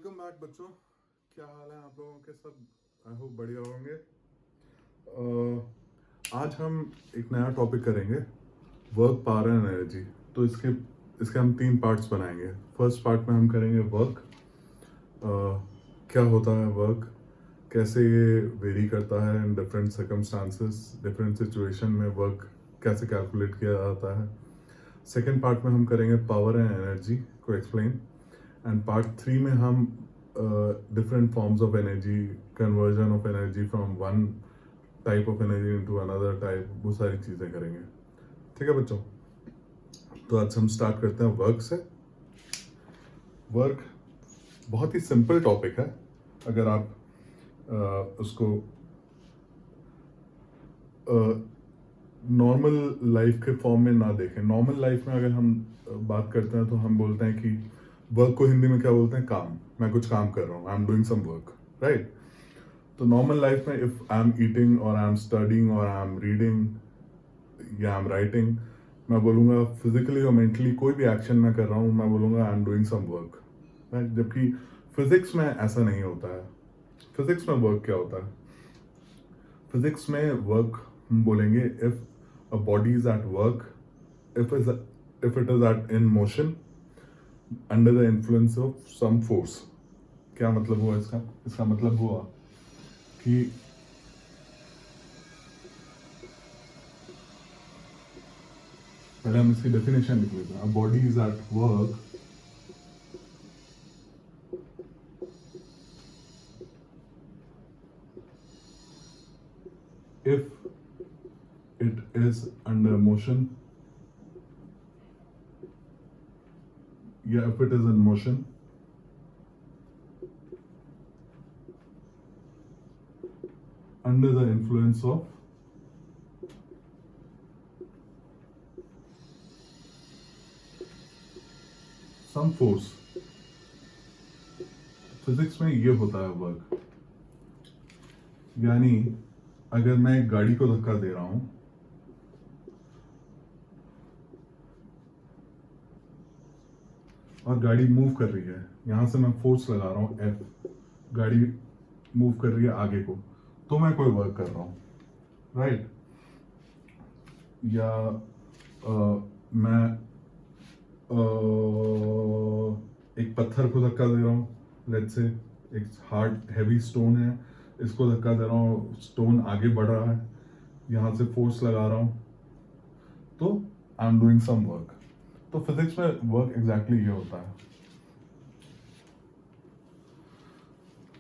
Welcome back बच्चों। क्या हाल है आप लोगों के? सब आई होप बढ़िया होंगे। आज हम एक नया टॉपिक करेंगे, वर्क, पावर एंड एनर्जी। तो इसके हम 3 पार्ट्स बनाएंगे। फर्स्ट पार्ट में हम करेंगे वर्क, क्या होता है वर्क, कैसे ये वेरी करता है in different circumstances, different situation में वर्क कैसे कैलकुलेट किया जाता है। सेकेंड पार्ट में हम करेंगे पावर एंड एनर्जी को एक्सप्लेन, एंड पार्ट 3 में हम different forms of energy, conversion of energy from one type of energy into another type, वो सारी चीज़ें करेंगे। ठीक है बच्चों, तो आज हम स्टार्ट करते हैं वर्क से। वर्क बहुत ही सिंपल टॉपिक है अगर आप उसको नॉर्मल लाइफ के फॉर्म में ना देखें। नॉर्मल लाइफ में अगर हम बात करते हैं तो हम बोलते हैं कि वर्क को हिंदी में क्या बोलते हैं? काम। मैं कुछ काम कर रहा हूँ, I am doing some work, right. तो नॉर्मल लाइफ में इफ आई एम ईटिंग और आई एम स्टडिंग और आई एम रीडिंग या आई एम राइटिंग, मैं बोलूँगा फिजिकली और मेंटली कोई भी एक्शन मैं कर रहा हूँ, मैं बोलूँगा I am doing some work, right. जबकि फिजिक्स में ऐसा नहीं होता है। फिजिक्स में वर्क क्या होता है? फिजिक्स में वर्क हम बोलेंगे if a body is at work, if it is at in motion under the influence of some force। क्या मतलब हुआ इसका मतलब हुआ कि पहले हम इसकी डेफिनेशन लिख लेते हैं। a body is at work if it is under motion, yeah, if it is in motion under the influence of some force। Physics में ये होता है वर्क। यानी अगर मैं एक गाड़ी को धक्का दे रहा हूं और गाड़ी मूव कर रही है, यहां से मैं फोर्स लगा रहा हूं F, गाड़ी मूव कर रही है आगे को, तो मैं कोई वर्क कर रहा हूं, राइट। या मैं एक पत्थर को धक्का दे रहा हूं, लेट्स से एक हार्ड हैवी स्टोन है, इसको धक्का दे रहा हूं, स्टोन आगे बढ़ रहा है, यहां से फोर्स लगा रहा हूं, तो I am doing some work. तो फिजिक्स में वर्क एग्जैक्टली ये होता है।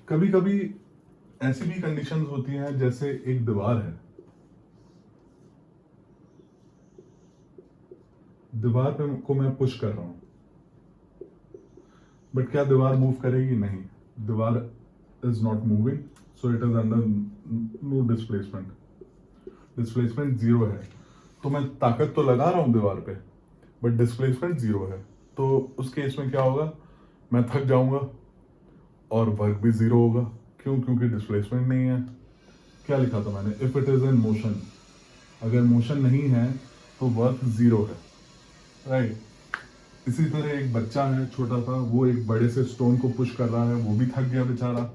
कभी कभी ऐसी भी कंडीशंस होती हैं, जैसे एक दीवार है, दीवार पे को मैं पुश कर रहा हूं, बट क्या दीवार मूव करेगी? नहीं, दीवार is not moving, so it is under no displacement, displacement 0 है। तो मैं ताकत तो लगा रहा हूं दीवार पे, बट डिस्प्लेसमेंट 0 है। तो उस केस में क्या होगा? मैं थक जाऊंगा और वर्क भी 0 होगा। क्यों? क्योंकि डिस्प्लेसमेंट नहीं है। क्या लिखा था मैंने? If it is in motion, अगर मोशन नहीं है तो वर्क 0 है, राइट। इसी तरह एक बच्चा है छोटा सा, वो एक बड़े से स्टोन को पुश कर रहा है, वो भी थक गया बेचारा।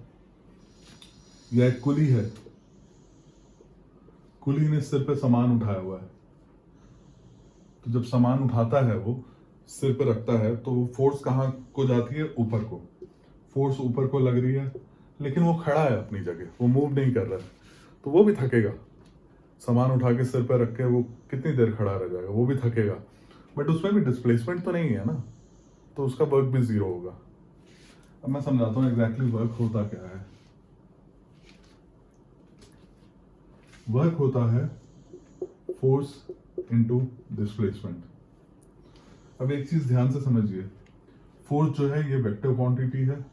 या एक कुली है, कुली ने सिर पे सामान उठाया हुआ है, तो जब सामान उठाता है वो सिर पे रखता है, तो फोर्स कहाँ को जाती है? ऊपर को। फोर्स ऊपर को लग रही है, लेकिन वो खड़ा है अपनी जगह, वो मूव नहीं कर रहा है, तो वो भी थकेगा। सामान उठा के सिर पर रख के वो कितनी देर खड़ा रह जाएगा? वो भी थकेगा, बट उसमें भी डिस्प्लेसमेंट तो नहीं है ना, तो उसका वर्क भी 0 होगा। अब मैं समझाता हूँ एग्जैक्टली वर्क होता क्या है। वर्क होता है फोर्स इनटू डिस्प्लेसमेंट। अब एक चीज ध्यान से समझिए, फोर्स जो है ये वेक्टर क्वांटिटी है,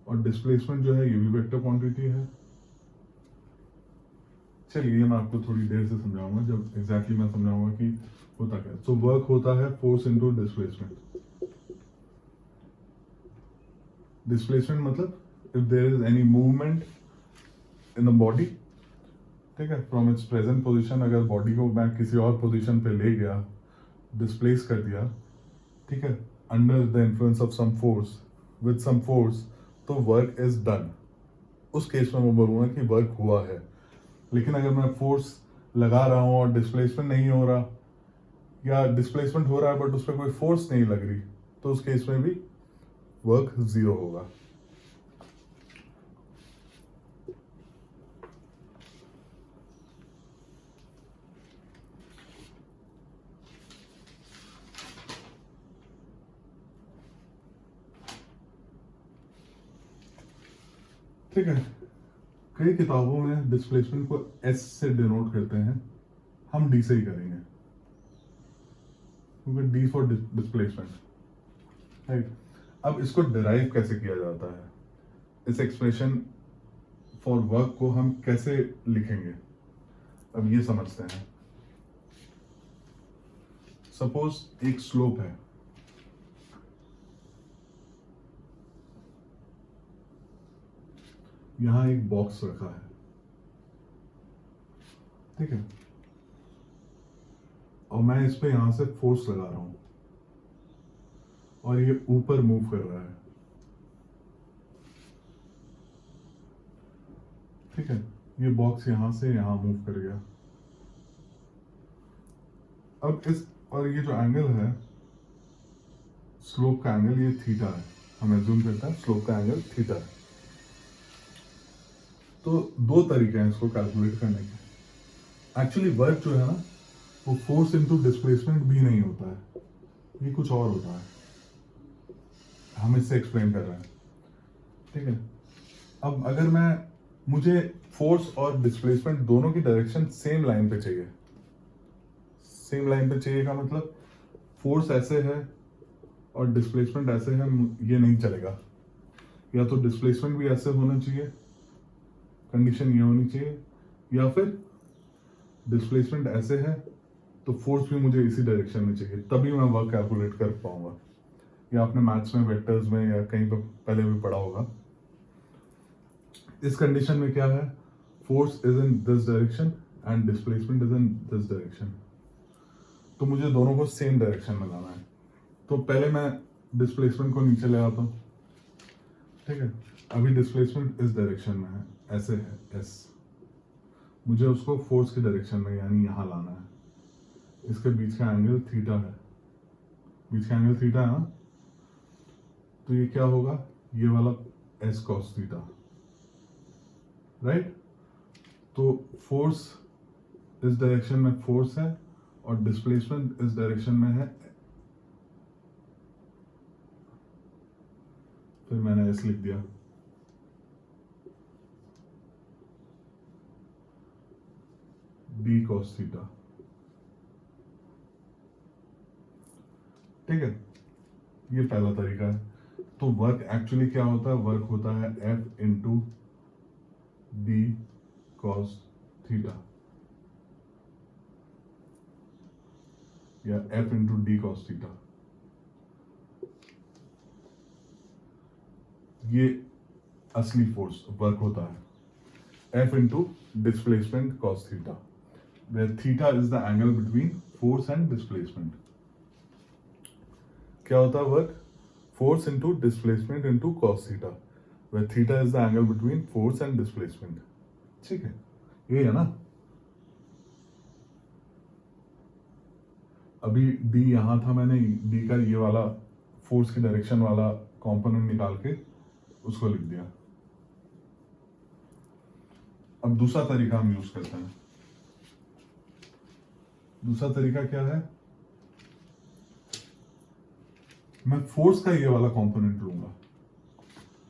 और डिस्प्लेसमेंट जो है ये भी वेक्टर क्वांटिटी है। चलिए ये मैं आपको थोड़ी देर से समझाऊंगा, जब एग्जैक्टली मैं समझाऊंगा कि होता क्या। सो वर्क होता है फोर्स इनटू डिस्प्लेसमेंट। डिस्प्लेसमेंट मतलब if there is any movement in the body, ठीक है, फ्रॉम इट्स प्रेजेंट पोजीशन, अगर बॉडी को मैं किसी और पोजीशन पे ले गया, डिस्प्लेस कर दिया, ठीक है, under the influence of some force, with some force, तो वर्क इज डन। उस केस में मैं बोलूँगा कि वर्क हुआ है। लेकिन अगर मैं फोर्स लगा रहा हूँ और डिस्प्लेसमेंट नहीं हो रहा, या डिस्प्लेसमेंट हो रहा है बट उस पर कोई फोर्स नहीं लग रही, तो उस केस में भी वर्क जीरो होगा। ठीक है, कई किताबों में डिस्प्लेसमेंट को एस से डिनोट करते हैं, हम डी से ही करेंगे, क्योंकि डी फॉर डिस्प्लेसमेंट। राइट, अब इसको डिराइव कैसे किया जाता है, इस एक्सप्रेशन फॉर वर्क को हम कैसे लिखेंगे, अब ये समझते हैं। सपोज एक स्लोप है, यहां एक बॉक्स रखा है, ठीक है, और मैं इस पे यहां से फोर्स लगा रहा हूं और ये ऊपर मूव कर रहा है, ठीक है, ये बॉक्स यहां से यहां मूव कर गया। अब इस, और ये जो एंगल है स्लोप का एंगल, ये थीटा है, हम एज्यूम करते हैं स्लोप का एंगल थीटा है। तो दो तरीके हैं इसको कैलकुलेट करने के। एक्चुअली वर्क जो है ना, वो फोर्स इनटू डिस्प्लेसमेंट भी नहीं होता है, ये कुछ और होता है, हम इससे एक्सप्लेन कर रहे हैं, ठीक है। अब अगर मुझे फोर्स और डिस्प्लेसमेंट दोनों की डायरेक्शन सेम लाइन पे चाहिए, सेम लाइन पे चाहिए का मतलब फोर्स ऐसे है और डिस्प्लेसमेंट ऐसे है, ये नहीं चलेगा। या तो डिस्प्लेसमेंट भी ऐसे होना चाहिए, कंडीशन ये होनी चाहिए, या फिर डिस्प्लेसमेंट ऐसे है तो फोर्स भी मुझे इसी डायरेक्शन में चाहिए, तभी मैं वर्क कैलकुलेट कर पाऊंगा। या आपने मैथ्स में वेक्टर्स में या कहीं पर पहले भी पढ़ा होगा। इस कंडीशन में क्या है, force is in this direction and displacement is in this direction, तो मुझे दोनों को सेम डायरेक्शन में लाना है। तो पहले मैं डिस्प्लेसमेंट को नीचे ले आता हूँ, ठीक है, अभी डिस्प्लेसमेंट इस डायरेक्शन में है, ऐसे है एस, मुझे उसको फोर्स की डायरेक्शन में यानी यहाँ लाना है। इसके बीच का एंगल थीटा है, बीच का एंगल थीटा है ना, तो ये क्या होगा, ये वाला एस कॉस थीटा, राइट। तो फोर्स इस डायरेक्शन में फोर्स है और डिस्प्लेसमेंट इस डायरेक्शन में है, फिर मैंने एस लिख दिया। डी कॉस थीटा, ठीक है, ये पहला तरीका है। तो वर्क एक्चुअली क्या होता है, वर्क होता है F into D cos theta, या F into D cos theta, ये असली फोर्स वर्क होता है, F into displacement cos theta, where theta is the angle between force and displacement. क्या होता है work, force into displacement into cos theta, where theta is the angle between force and displacement, ठीक है, ये है ना। अभी डी यहां था, मैंने डी का ये वाला फोर्स की डायरेक्शन वाला कंपोनेंट निकाल के उसको लिख दिया। अब दूसरा तरीका हम यूज करते हैं। दूसरा तरीका क्या है, मैं फोर्स का ये वाला कंपोनेंट लूंगा,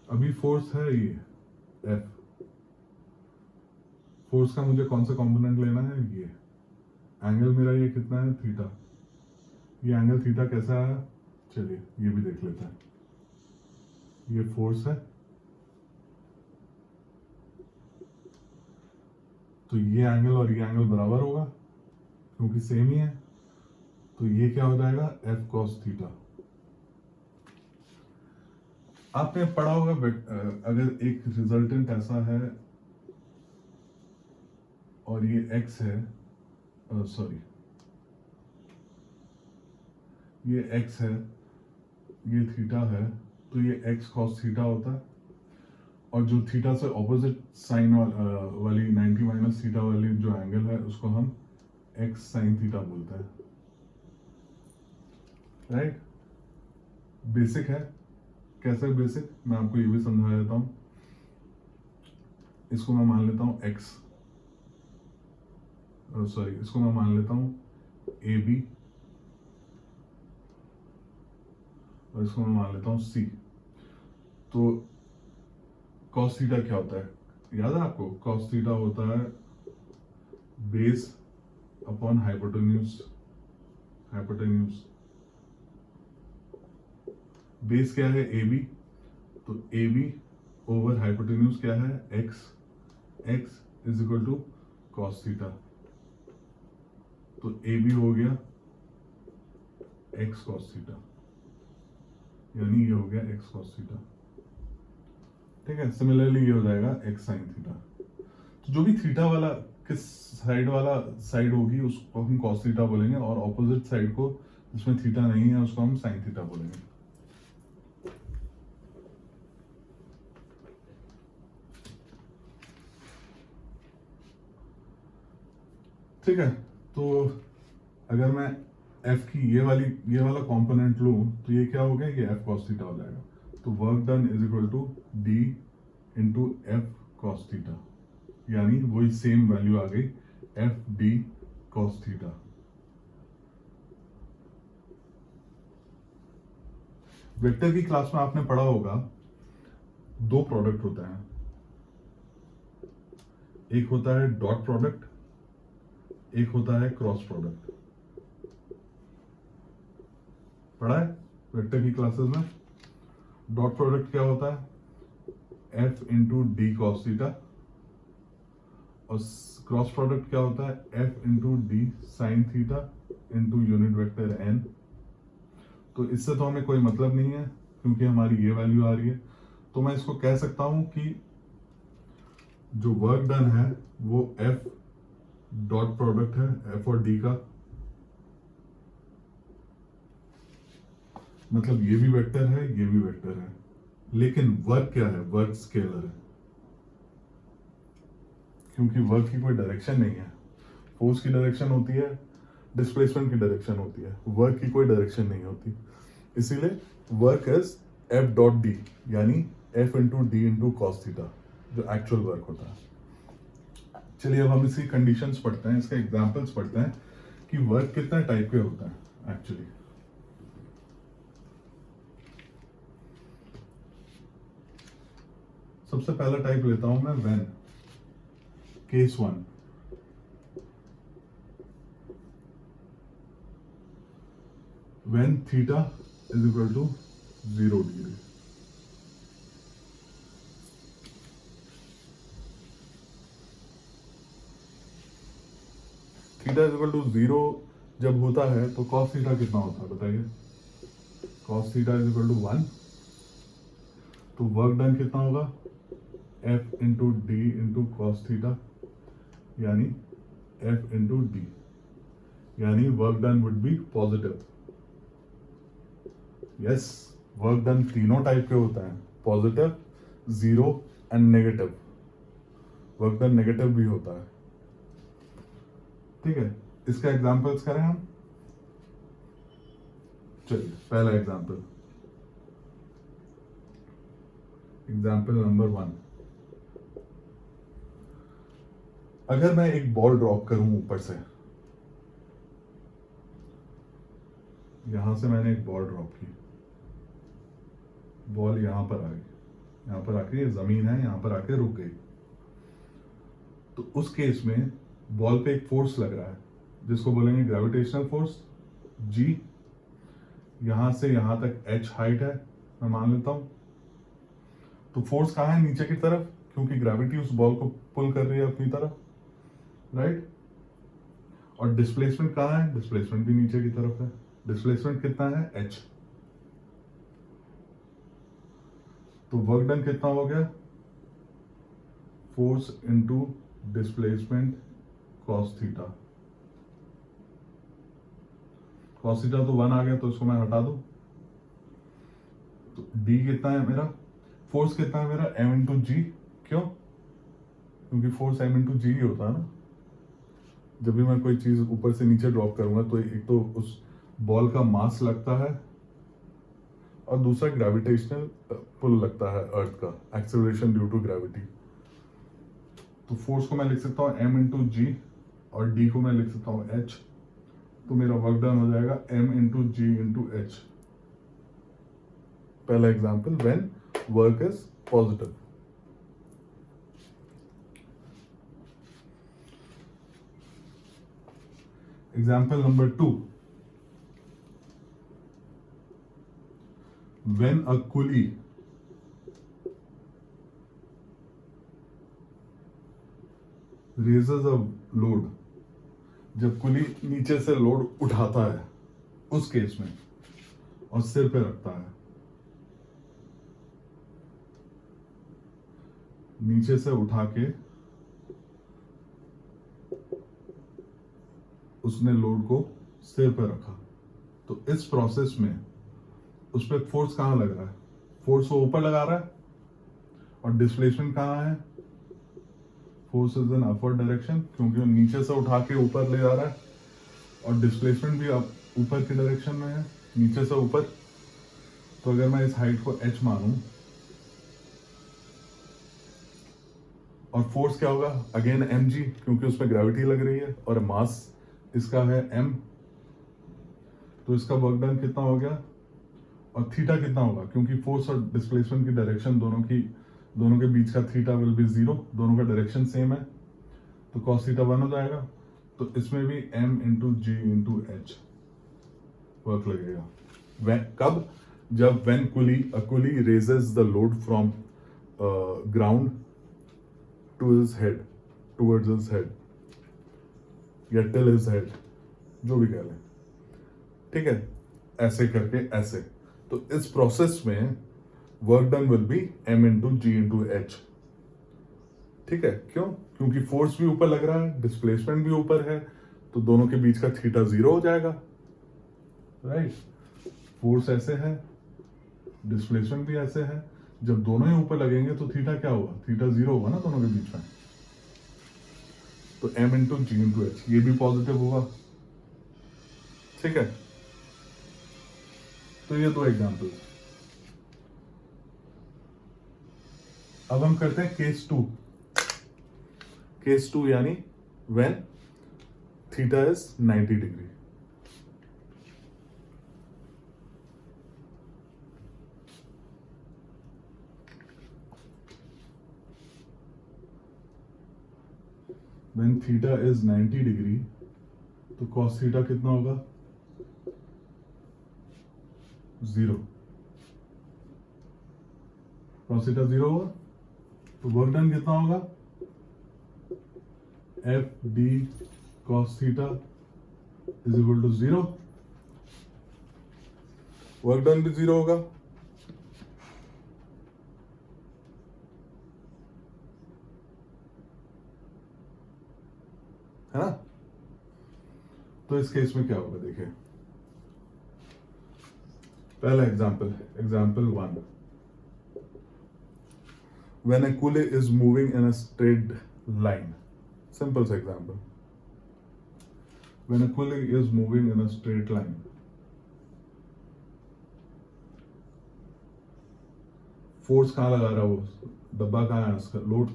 अभी फोर्स है ये एफ, फोर्स का मुझे कौन सा कंपोनेंट लेना है, ये एंगल मेरा ये कितना है थीटा, ये एंगल थीटा कैसा है, चलिए ये भी देख लेते हैं। ये फोर्स है, तो ये एंगल और ये एंगल बराबर होगा क्योंकि सेम ही है, तो ये क्या हो जाएगा, एफ कॉस थीटा। आपने पढ़ा होगा अगर एक रिजल्टेंट ऐसा है और ये x है, सॉरी ये x है, ये थीटा है, तो ये x cos थीटा होता है, और जो थीटा से ऑपोजिट साइन वाली 90 माइनस थीटा वाली जो एंगल है उसको हम x साइन थीटा बोलते हैं, राइट। बेसिक है। कैसे बेसिक, मैं आपको ये भी समझा देता हूँ। इसको मैं मान लेता हूँ x, सॉरी इसको मैं मान लेता हूँ AB, और इसको मैं मान लेता हूँ C। तो cos थीटा क्या होता है, याद है आपको? cos थीटा होता है बेस अपॉन हाइपोटेन्यूज। बेस क्या है? AB, तो AB ओवर हाइपोटेन्यूज क्या है? x is equal to cos theta. तो AB हो गया x cos थीटा, यानी ये हो गया x cos थीटा, ठीक है। सिमिलरली ये हो जाएगा x sin थीटा। तो जो भी थीटा वाला किस साइड होगी उसको हम cos थीटा बोलेंगे, और ऑपोजिट साइड को जिसमें थीटा नहीं है उसको हम sin थीटा बोलेंगे। ठीक है। तो अगर मैं f की ये वाला कंपोनेंट लूं तो ये क्या हो गया? ये f cos थीटा हो जाएगा। तो work done is equal to d into f cos theta, यानी वही सेम वैल्यू आ गई f d cos theta. Vector की क्लास में आपने पढ़ा होगा दो प्रोडक्ट होता है, एक होता है डॉट प्रोडक्ट, एक होता है क्रॉस प्रोडक्ट। पढ़ा है वेक्टर की क्लासेस में? डॉट प्रोडक्ट क्या होता है? f into D cos theta, और क्रॉस प्रोडक्ट क्या होता है? f into D sine theta into unit vector n। तो इससे तो हमें कोई मतलब नहीं है क्योंकि हमारी ये वैल्यू आ रही है। तो मैं इसको कह सकता हूं कि जो वर्क डन है वो f डॉट प्रोडक्ट है f और d का, मतलब ये भी वेक्टर है, ये भी वेक्टर है, लेकिन वर्क क्या है? वर्क स्केलर है, क्योंकि वर्क की कोई डायरेक्शन नहीं है। फोर्स की डायरेक्शन होती है, डिस्प्लेसमेंट की डायरेक्शन होती है, वर्क की कोई डायरेक्शन नहीं होती। इसीलिए work is F dot D, यानी F into D into cos theta, जो एक्चुअल वर्क होता है। चलिए अब हम इसकी कंडीशंस पढ़ते हैं, इसके एग्जांपल्स पढ़ते हैं कि वर्क कितने टाइप के होता है एक्चुअली। सबसे पहला टाइप लेता हूं मैं when, case 1। When theta is equal to 0 degree. Theta is equal to 0 जब होता है तो कॉस थीटा कितना होता है बताइए? Cos theta is equal to 1। तो वर्क डन कितना होगा? F into D into cos theta, यानी एफ इंटू डी, यानी work done would be positive. Yes, work done तीनों टाइप के होता है, positive, 0 and negative. Work done negative भी होता है, ठीक है। इसका एग्जांपल्स करें हम। चलिए पहला एग्जांपल, एग्जांपल नंबर 1। अगर मैं एक बॉल ड्रॉप करूं ऊपर से, यहां से मैंने एक बॉल ड्रॉप की, बॉल यहां पर आ गई, यहां पर आके ये जमीन है, यहां पर आके रुक गई, तो उस केस में बॉल पे एक फोर्स लग रहा है जिसको बोलेंगे ग्रेविटेशनल फोर्स G। यहां से यहां तक h हाइट है, मैं मान लेता हूं। तो फोर्स कहां है? नीचे की तरफ, क्योंकि ग्रेविटी उस बॉल को पुल कर रही है अपनी तरफ, राइट। और डिस्प्लेसमेंट कहां है? डिस्प्लेसमेंट भी नीचे की तरफ है। डिस्प्लेसमेंट कितना है? h। तो वर्क डन कितना हो गया? Force into displacement cos theta. Cos theta तो 1 आ गया, तो इसको मैं हटा दूं, तो डी कितना है मेरा, फोर्स कितना है मेरा, एम इंटू जी। क्यों? क्योंकि फोर्स एम इंटू जी ही होता है ना। जब भी मैं कोई चीज ऊपर से नीचे ड्रॉप करूंगा तो एक तो उस बॉल का मास लगता है और दूसरा ग्रेविटेशनल पुल लगता है अर्थ का, एक्सेलरेशन ड्यू टू ग्रेविटी। तो फोर्स को मैं लिख सकता हूँ एम इंटू जी और डी को मैं लिख सकता हूँ एच। तो मेरा वर्क डन हो जाएगा M into G into H. पहला example, when work is positive. Example number 2, when a pulley raises a load, जब कुली नीचे से लोड उठाता है उस केस में और सिर पे रखता है, नीचे से उठा के उसने लोड को सिर पे रखा, तो इस प्रोसेस में उस पर फोर्स कहां लग रहा है, फोर्स वो ऊपर लगा रहा है और डिस्प्लेसमेंट कहां है, force is in upward direction क्योंकि वो नीचे से उठा के ऊपर ले जा रहा है और डिस्प्लेसमेंट भी ऊपर की डायरेक्शन में है, नीचे से ऊपर। तो अगर मैं इस हाइट को h मानूं और फोर्स क्या होगा, अगेन mg क्योंकि उसमें ग्रेविटी लग रही है और मास इसका है m, तो इसका वर्क डन कितना हो गया और थीटा कितना होगा, क्योंकि फोर्स और डिस्प्लेसमेंट की डायरेक्शन दोनों के बीच का थीटा विल बी 0, दोनों का डायरेक्शन सेम है, तो cos थीटा 1 हो जाएगा। तो इसमें भी m into G into H work लगेगा। कब? जब when a pulley raises the load from ground to his head, towards his head या till his head, जो भी कह लें, ठीक है, ऐसे करके ऐसे। तो इस प्रोसेस में work done will be m into G into H. ठीक है, क्यों? क्योंकि फोर्स भी ऊपर लग रहा है, डिस्प्लेसमेंट भी ऊपर है, तो दोनों के बीच का थीटा 0 हो जाएगा, राइट। फोर्स ऐसे है, डिस्प्लेसमेंट भी ऐसे है, जब दोनों ही ऊपर लगेंगे तो थीटा क्या होगा, थीटा 0 होगा ना दोनों के बीच में। तो m into G into H, ये भी पॉजिटिव होगा, ठीक है। तो ये दो एग्जाम्पल। अब हम करते हैं केस 2। केस 2 यानी when theta is 90 degree. When theta is 90 degree तो cos थीटा कितना होगा, 0। cos थीटा 0 होगा तो वर्क डन कितना होगा, F D cos theta is equal to 0। Work done भी 0 होगा। है ना? तो इस केस में क्या होगा, देखिए पहला example 1, when a pulley is moving in a straight line, simple सा example, when a pulley is moving in a straight line, force कहां लगा रहा है, वो डब्बा कहां है उसका, लोड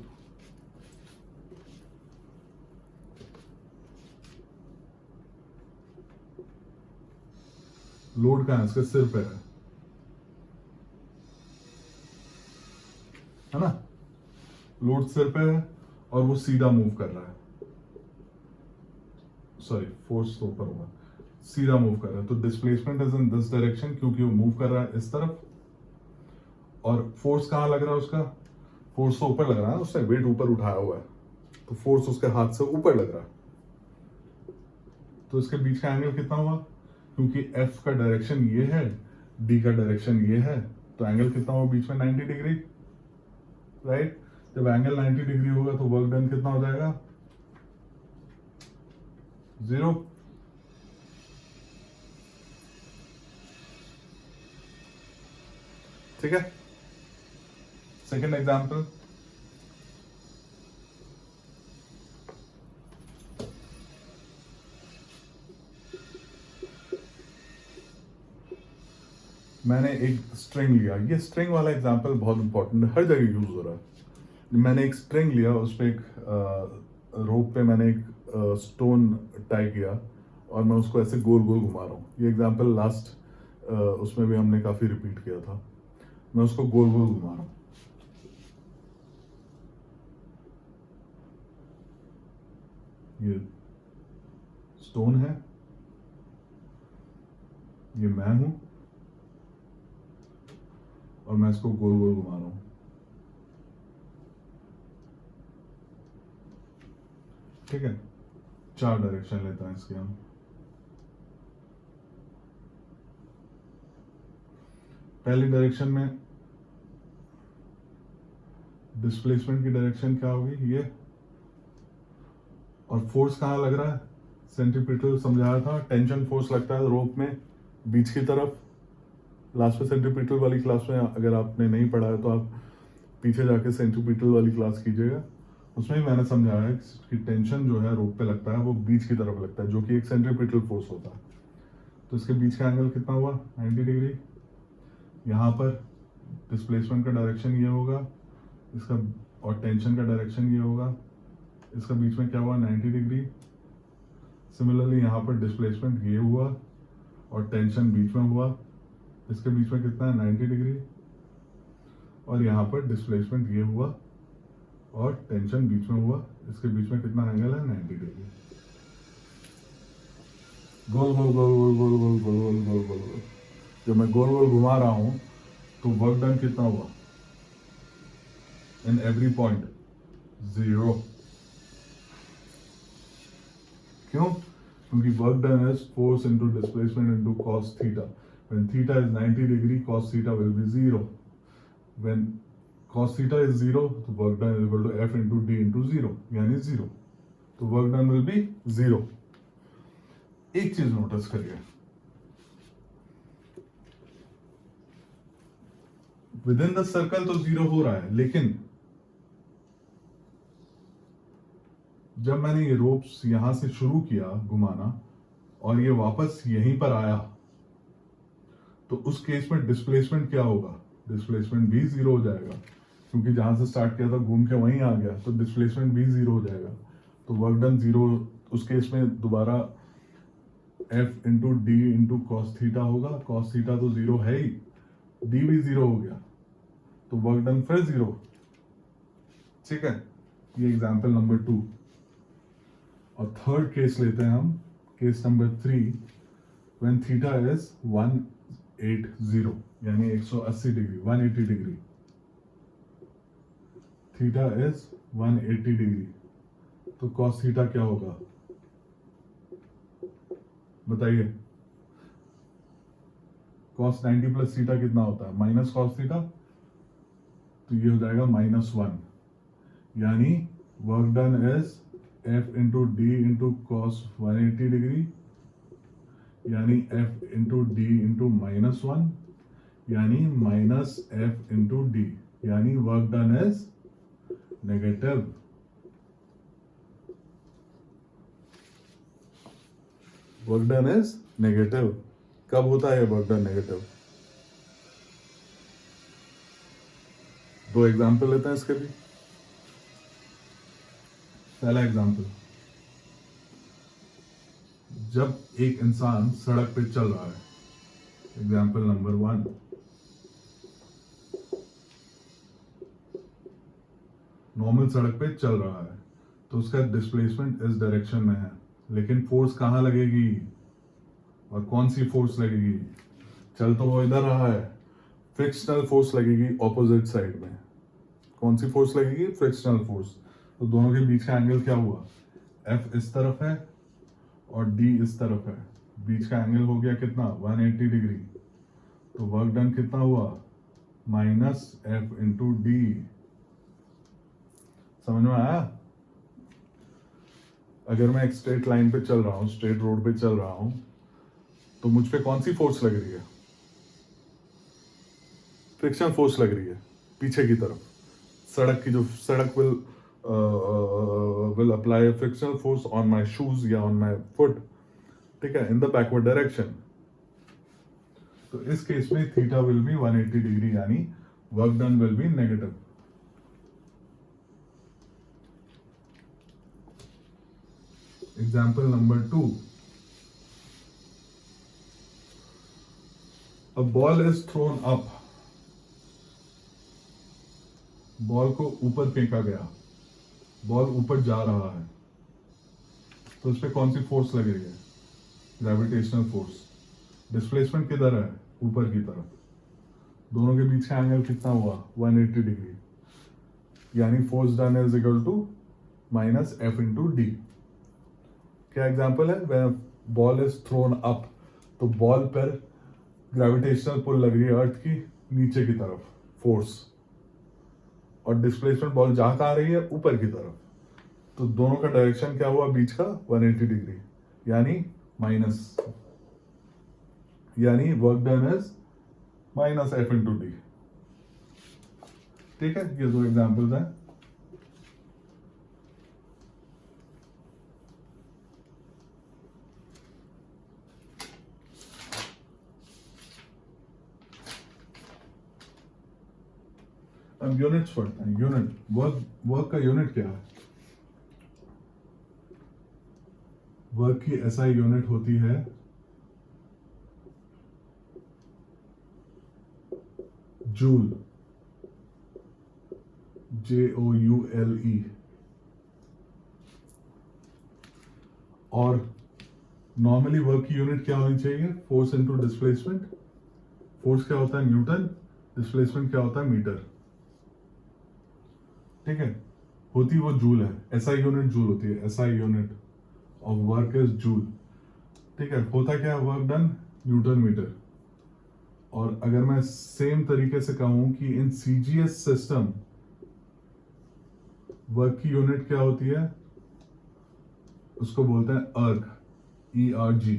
कहां है, इसके सिर पे है ना, लोड सिर पे है और वो सीधा मूव कर रहा है, सॉरी फोर्स तो ऊपर होगा, सीधा मूव कर रहा है, तो displacement is in this direction क्योंकि वो मूव कर रहा है इस तरफ। और फोर्स कहां लग रहा है उसका, फोर्स तो ऊपर लग रहा है, उसने वेट ऊपर उठाया हुआ है, तो फोर्स उसके हाथ से ऊपर लग रहा है, तो इसके बीच का एंगल कितना हुआ, क्योंकि एफ का डायरेक्शन ये है, डी का डायरेक्शन ये है, तो एंगल कितना हुआ बीच में, 90 डिग्री, राइट। जब एंगल 90 डिग्री होगा तो वर्क डन कितना हो जाएगा, 0। ठीक है। सेकेंड एग्जाम्पल, मैंने एक स्ट्रिंग लिया। ये स्ट्रिंग वाला एग्जाम्पल बहुत इंपॉर्टेंट है, हर जगह यूज हो रहा है। मैंने एक स्ट्रिंग लिया, उस पर एक रोप पे मैंने एक स्टोन टाई किया और मैं उसको ऐसे गोल गोल घुमा रहा हूँ। ये एग्जाम्पल लास्ट उसमें भी हमने काफ़ी रिपीट किया था। मैं उसको गोल गोल घुमा रहा हूँ। ये स्टोन है, ये मैं हूं और मैं इसको गोल गोल घुमा रहा हूं। ठीक है, 4 डायरेक्शन लेता है इसके हम। पहली डायरेक्शन में डिस्प्लेसमेंट की डायरेक्शन क्या होगी, ये। और फोर्स कहाँ लग रहा है, सेंट्रीपिटल समझाया था, टेंशन फोर्स लगता है रोप में बीच की तरफ। लास्ट में सेंट्रीपिटल वाली क्लास में अगर आपने नहीं पढ़ा है तो आप पीछे जाके सेंट्रीपिटल वाली क्लास कीजिएगा। उसमें भी मैंने समझाया है कि टेंशन जो है रोप पे लगता है वो बीच की तरफ लगता है, जो कि एक सेंट्रीपिटल फोर्स होता है। तो इसके बीच का एंगल कितना हुआ, 90 डिग्री। यहाँ पर डिस्प्लेसमेंट का डायरेक्शन ये होगा, इसका और टेंशन का डायरेक्शन ये होगा। इसका बीच में क्या हुआ, 90 डिग्री। सिमिलरली यहाँ पर डिस्प्लेसमेंट ये हुआ और टेंशन बीच में हुआ। इसके बीच में कितना है, 90 डिग्री। और यहाँ पर डिस्प्लेसमेंट ये हुआ और टेंशन बीच में हुआ। इसके बीच में कितना एंगल है, 90 डिग्री। गोल गोल गोल गोल गोल गोल गोल गोल गोल गोल गोल। जब मैं गोल गोल घुमा रहा हूं तो वर्क डन कितना हुआ, इन एवरी पॉइंट 0। क्यों, क्योंकि work done is force into displacement into cos theta. When theta is 90 degree, cos theta will be 0. When cos theta is 0, तो work done is equal to F into D into 0, यानी 0. तो work done will be 0. एक चीज notice करिए, with in the circle तो 0 हो रहा है, लेकिन जब मैंने ये रोप्स यहां से शुरू किया घुमाना और ये वापस यहीं पर आया, तो उस केस में डिस्प्लेसमेंट क्या होगा, डिस्प्लेसमेंट भी 0 हो जाएगा, क्योंकि जहां से स्टार्ट किया था घूम के वहीं आ गया, तो डिस्प्लेसमेंट भी 0 हो जाएगा। तो वर्क डन 0 उस केस में दोबारा F into D into cos theta होगा। कॉस थीटा तो 0 है ही, डी भी 0 हो गया, तो वर्क डन फिर 0। ठीक है, ये एग्जाम्पल नंबर 2। और थर्ड केस लेते हैं हम, case number 3, when theta is 180 यानी 180 degree, 180 degree. Theta is 180 degree, तो कॉस थीटा क्या होगा बताइए। कॉस 90 प्लस थीटा कितना होता है, माइनस कॉस थीटा, तो ये हो जाएगा -1। यानी work done is F into D into cos 180 degree, यानी F इंटू डी इंटू -1, यानी -F इंटू डी, यानी work done is negative. Work done is negative. कब होता है वर्क डन नेगेटिव, 2 एग्जाम्पल लेते हैं इसके भी। पहला एग्जाम्पल, जब एक इंसान सड़क पे चल रहा है, एग्जाम्पल नंबर 1, नॉर्मल सड़क पे चल रहा है, तो उसका डिस्प्लेसमेंट इस डायरेक्शन में है, लेकिन फोर्स कहां लगेगी और कौन सी फोर्स लगेगी, चल तो वो इधर रहा है, फ्रिक्शनल फोर्स लगेगी ऑपोजिट साइड में। कौन सी फोर्स लगेगी, फ्रिक्शनल फोर्स। तो दोनों के बीच का एंगल क्या हुआ, F इस तरफ है और D इस तरफ है, बीच का एंगल हो गया कितना, 180 डिग्री। तो वर्क डन कितना हुआ, -F इंटू डी। समझ में आया। अगर मैं एक स्ट्रेट लाइन पे चल रहा हूं, स्ट्रेट रोड पे चल रहा हूं, तो मुझ पे कौन सी फोर्स लग रही है, फ्रिक्शनल फोर्स लग रही है पीछे की तरफ, सड़क की जो सड़क will apply frictional force on my shoes या ऑन माई फुट, ठीक है, इन द बैकवर्ड डायरेक्शन। तो इस केस में थीटा विल बी 180 डिग्री, यानी work done will B negative. Example number 2, a ball is thrown up, ball को ऊपर फेंका गया, बॉल ऊपर जा रहा है, तो उस पर कौन सी फोर्स लग रही है? Gravitational force. डिस्प्लेसमेंट किधर है? ऊपर की तरफ। दोनों के बीच का एंगल कितना हुआ? 180 डिग्री, यानी force done is equal to minus F into D. क्या एग्जाम्पल है? When ball is thrown up, तो बॉल पर ग्रेविटेशनल पुल लग रही है अर्थ की नीचे की तरफ, फोर्स, और डिस्प्लेसमेंट बॉल जा कहाँ रही है? ऊपर की तरफ। तो दोनों का डायरेक्शन क्या हुआ बीच का? 180 डिग्री, यानी माइनस, यानी work done is minus F into D. ठीक है, ये दो एग्जाम्पल्स हैं। अब यूनिट्स पढ़ते हैं। यूनिट, वर्क का यूनिट क्या है? वर्क की एसआई यूनिट होती है जूल, JOULE। और नॉर्मली वर्क की यूनिट क्या होनी चाहिए? Force into displacement. फोर्स क्या होता है? न्यूटन। डिस्प्लेसमेंट क्या होता है? मीटर। ठीक है, होती वो जूल है, एसआई यूनिट जूल होती है, SI unit of work is joule. ठीक है, होता क्या है वर्क डन? Newton metre. और अगर मैं सेम तरीके से कहूं कि इन सीजीएस सिस्टम वर्क की यूनिट क्या होती है, उसको बोलते हैं अर्ग, ERG।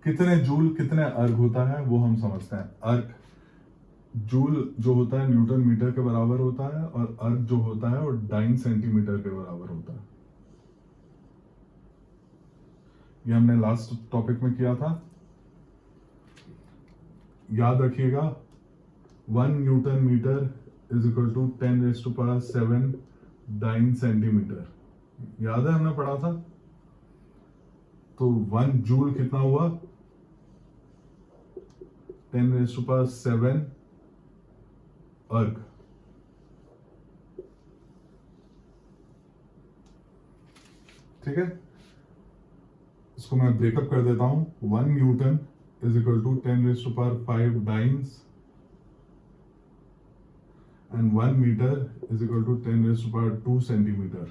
कितने जूल कितने अर्ग होता है वो हम समझते हैं। अर्ग, जूल जो होता है न्यूटन मीटर के बराबर होता है, और अर्ग जो होता है वो डाइन सेंटीमीटर के बराबर होता है। ये हमने लास्ट टॉपिक में किया था, याद रखिएगा। 1 newton metre is equal to 10⁻⁷ dyne centimetre, याद है हमने पढ़ा था। तो 1 जूल कितना हुआ? 10⁻⁷ अर्ग। ठीक है, इसको मैं ब्रेकअप कर देता हूं। 1 newton is equal to 10⁵ dynes, and 1 meter is equal to 10⁻² centimetre.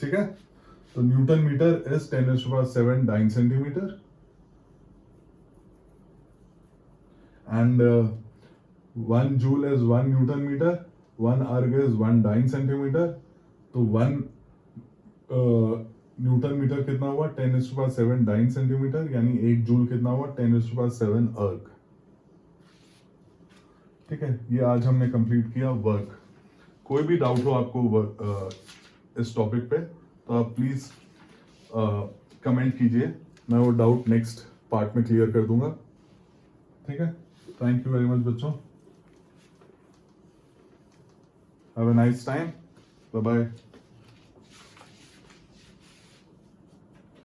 ठीक है, तो newton metre is 10⁻⁷ dyne centimetre, and 1 joule is 1 newton metre, 1 erg is 1 dyne centimetre. तो 1 न्यूटन मीटर कितना हुआ? 10⁻⁷ डाइन सेंटीमीटर, यानी 1 जूल कितना हुआ? 10⁻⁷ अर्ग। ठीक है, ये आज हमने कंप्लीट किया वर्क। कोई भी डाउट हो आपको इस टॉपिक पे, तो आप प्लीज कमेंट कीजिए, मैं वो डाउट नेक्स्ट पार्ट में क्लियर कर दूंगा। ठीक है, थैंक यू वेरी मच बच्चों, have a nice time, bye bye.